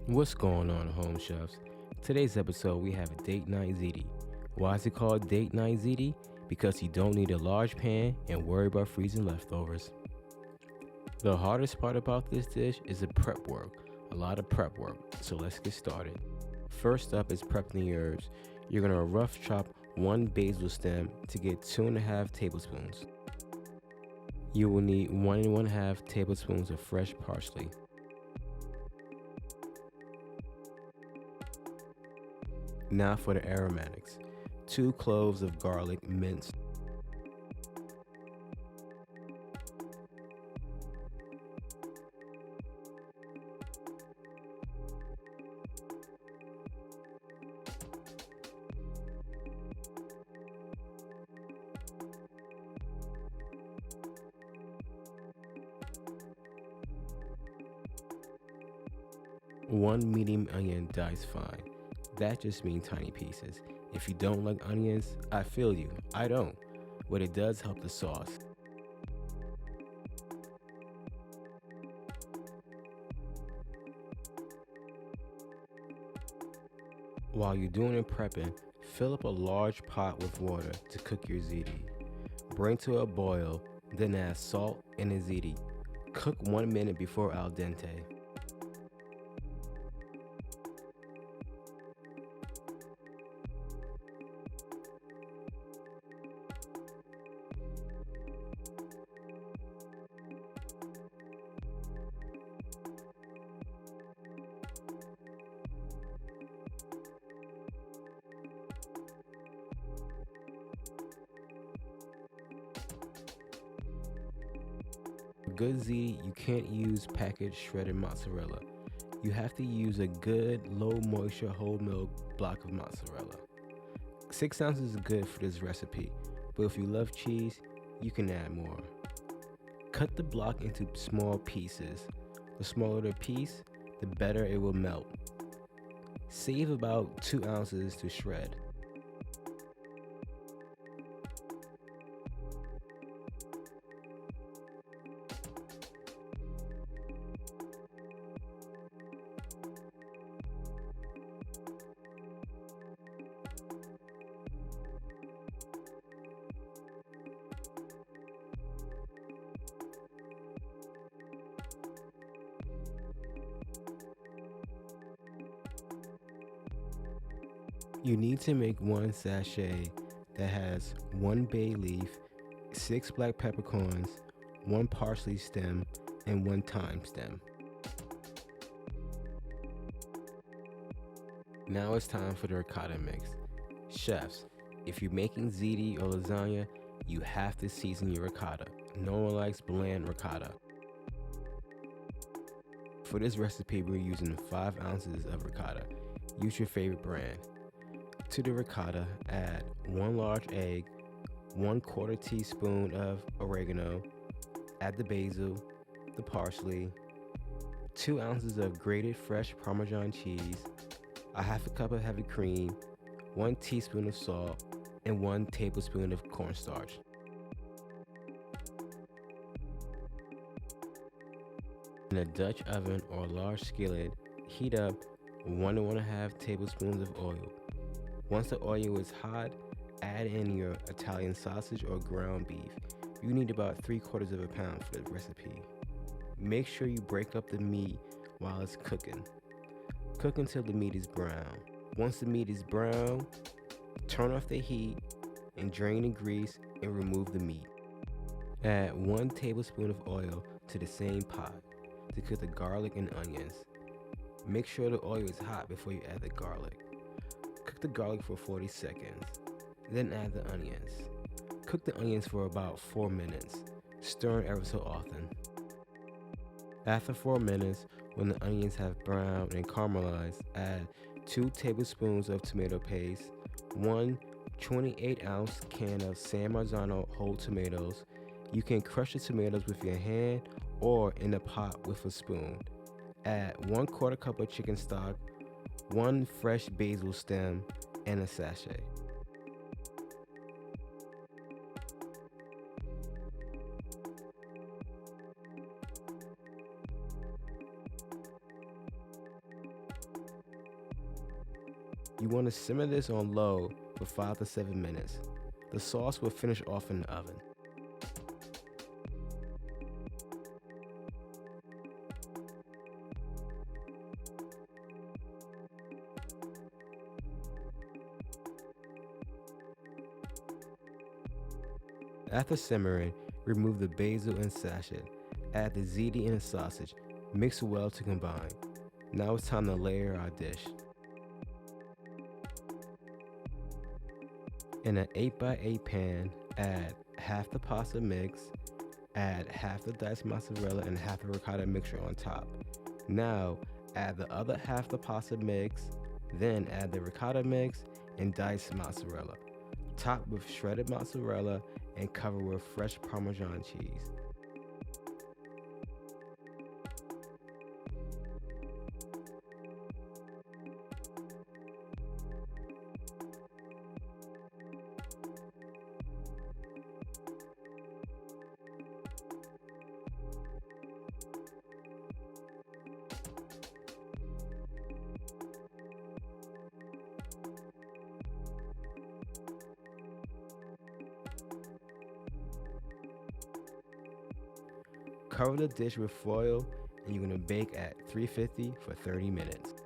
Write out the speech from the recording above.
What's going on, home chefs? Today's episode we have a date night ziti. Why is it called date night ziti? Because you don't need a large pan and worry about freezing leftovers. The hardest part about this dish is the prep work, a lot of prep work, so let's get started. First up is prepping the herbs. You're gonna rough chop one basil stem to get 2.5 tablespoons. You will need 1.5 tablespoons of fresh parsley. Now for the aromatics. 2 cloves of garlic minced. 1 medium onion diced fine. That just means tiny pieces. If you don't like onions, I feel you. I don't. But it does help the sauce. While you're doing the prepping, fill up a large pot with water to cook your ziti. Bring to a boil, then add salt and the ziti. Cook 1 minute before al dente. For good ziti, you can't use packaged shredded mozzarella. You have to use a good low moisture whole milk block of mozzarella. 6 ounces is good for this recipe, but if you love cheese, you can add more. Cut the block into small pieces. The smaller the piece, the better it will melt. Save about 2 ounces to shred. You need to make 1 sachet that has 1 bay leaf, 6 black peppercorns, 1 parsley stem, and 1 thyme stem. Now it's time for the ricotta mix. Chefs, if you're making ziti or lasagna, you have to season your ricotta. No one likes bland ricotta. For this recipe, we're using 5 ounces of ricotta. Use your favorite brand. To the ricotta, add 1 large egg, 1/4 teaspoon of oregano, add the basil, the parsley, 2 ounces of grated fresh Parmesan cheese, a half a cup of heavy cream, 1 teaspoon of salt, and 1 tablespoon of cornstarch. In a Dutch oven or large skillet, heat up 1 to 1.5 tablespoons of oil. Once the oil is hot, add in your Italian sausage or ground beef. You need about 3/4 of a pound for the recipe. Make sure you break up the meat while it's cooking. Cook until the meat is brown. Once the meat is brown, turn off the heat and drain the grease and remove the meat. Add 1 tablespoon of oil to the same pot to cook the garlic and onions. Make sure the oil is hot before you add the garlic. Cook the garlic for 40 seconds, then add the onions. Cook the onions for about 4 minutes, stirring ever so often. After 4 minutes, when the onions have browned and caramelized, add 2 tablespoons of tomato paste, 1 28-ounce can of San Marzano whole tomatoes. You can crush the tomatoes with your hand or in a pot with a spoon. Add 1/4 cup of chicken stock, 1 fresh basil stem, and a sachet. You want to simmer this on low for 5 to 7 minutes. The sauce will finish off in the oven. After simmering, remove the basil and sachet. Add the ziti and the sausage. Mix well to combine. Now it's time to layer our dish. In an 8x8 pan, add half the pasta mix, add half the diced mozzarella and half the ricotta mixture on top. Now, add the other half the pasta mix, then add the ricotta mix and diced mozzarella. Top with shredded mozzarella and cover with fresh Parmesan cheese. Cover the dish with foil and you're going to bake at 350 for 30 minutes.